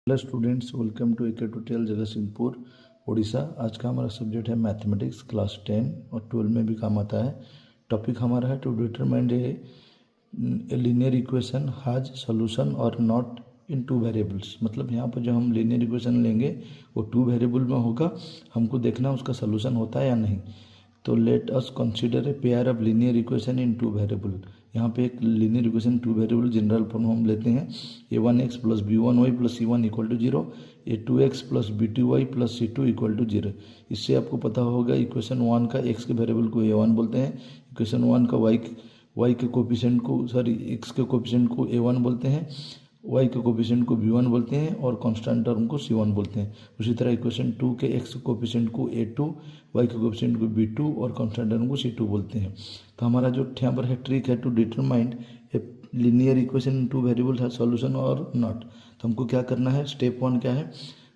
Hello students, welcome to AK tutorial Jagatsinghpur Orissa. आज का हमारा सब्जेक्ट है मैथमेटिक्स क्लास 10 और 12 में भी काम आता है। टॉपिक हमारा है to determine a linear equation has solution और नॉट इन टू वेरिएबल्स। मतलब यहाँ पर जो हम लीनियर इक्वेशन लेंगे वो 2 वेरिएबल में होगा, हमको देखना उसका सॉल्यूशन होता है या नहीं। तो let us consider a pair of linear equation in 2 variable. यहाँ पे एक linear equation 2 variable general form हम लेते हैं a1x plus b1y plus c1 equal to 0, a2x plus b2y plus c2 equal to 0। इससे आपको पता होगा इक्वेशन 1 का x के वेरिएबल को a1 बोलते हैं, इक्वेशन 1 का y के कोफिशिएंट को x के कोफिशिएंट को a1 बोलते हैं, y के कोफिशिएंट को b1 बोलते हैं और कांस्टेंट टर्म को c1 बोलते हैं। उसी तरह इक्वेशन 2 के x के कोफिशिएंट को a2, y के कोफिशिएंट को b2 और कांस्टेंट टर्म को c2 बोलते हैं। तो हमारा जो यहाँ पर है ट्रिक है to determine a linear equation in 2 variable है सॉल्यूशन और नॉट। तो हमको क्या करना है, स्टेप 1 क्या है,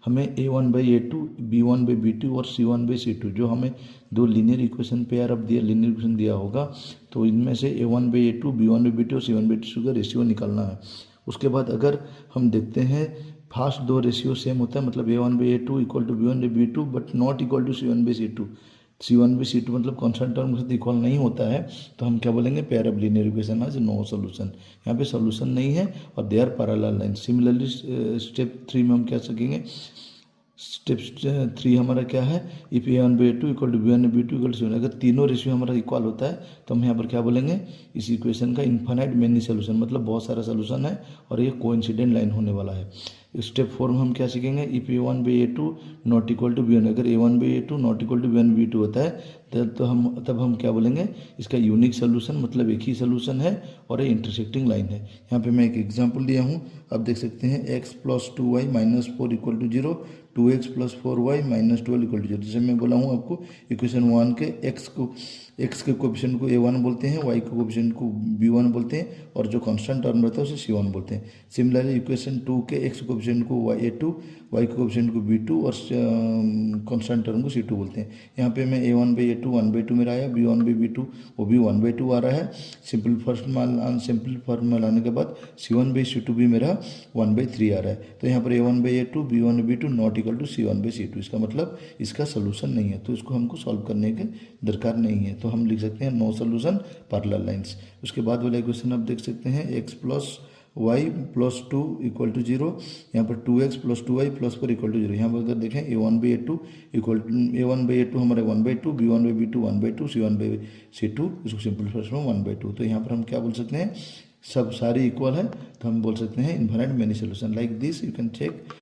हमें a1/a2, b1/b2 और c1/c2 जो हमें 2 लीनियर इक्वेशन पेयर ऑफ दिया लीनियर इक्वेशन दिया होगा, तो इनमें से a1/a2, b1/b2 और c1/c2 का रेशियो निकालना है। उसके बाद अगर हम देखते हैं फर्स्ट 2 रेशियो सेम होता है, मतलब a1/a2 equal to b1/b2 but not equal to c1/c2, c1/c2 मतलब कॉन्स्टेंट टर्म के साथ इक्वल नहीं होता है, तो हम क्या बोलेंगे, pair of linear equation has no solution. यहाँ पे सॉल्यूशन नहीं है और they are parallel line. Similarly step 3 में हम क्या सकेंगे, स्टेप 3 हमारा क्या है, if a1/a2 equal to b1/b2 equal to c1। अगर तीनों रेशियो हमारा इक्वल होता है तो हम यहाँ पर क्या बोलेंगे, इस इक्वेशन का इन्फाइनाइट मेनी सोल्यूशन, मतलब बहुत सारा सोल्यूशन है और ये कोइंसिडेंट लाइन होने वाला है। स्टेप 4 में हम क्या सीखेंगे, if a1/a2 not equal to b1, अगर a1/a2 not equal to b1/b2 होता है तब हम क्या बोलेंगे, इसका यूनिक सोल्यूशन, मतलब एक ही सोल्यूशन है और ये इंटरसेक्टिंग लाइन है। यहाँ पे मैं एक एग्जांपल दिया हूँ, आप देख सकते हैं x plus 2y minus 4 equal to 0, 2x plus 4y minus 12 equal to 0। जैसे मैं बोला हूँ आपको, इक्वेशन 1 के x के कोफिशिएंट को a1 बोलते हैं, y के कोफिशिएंट को b1 बोलते हैं और जो कांस्टेंट टर्म रहता है उसे c1 बोलते हैं। सिमिलरली इक्वेशन 2 के x कोफिशिएंट को a2, y के कोफिशिएंट को b2 और कांस्टेंट टर्म को c2 बोलते हैं। यहाँ पे मैं a1/a2 1/2 मेरा आया, b1/b2 वो भी 1/2 आ रहा है। सिंपल फॉर्म में लाने के बाद c1/c2 भी मेरा 1/3 आ रहा है। तो यहाँ पर a1/a2 b1/b2 not equal to c1/c2, इसका मतलब इसका सोल्यूशन नहीं है, तो इसको हमको सॉल्व करने की दरकार नहीं है। तो हम लिख सकते हैं नो सोल्यूशन पैरेलल लाइंस। उसके बाद वाला इक्वेशन आप देख सकते हैं, x plus y plus 2 equal to 0, यहाँ पर 2x plus 2y plus 4 equal to 0। यहाँ पर अगर देखें a1/a2 इक्वल टू a1/a2 हमारे 1/2, b1/b2 1/2, c1/c2 इसको सिंपल फॉर्म में 1/2। तो यहाँ पर हम क्या बोल सकते हैं, सब सारी इक्वल है, तो हम बोल सकते हैं infinite many solution. Like this you can check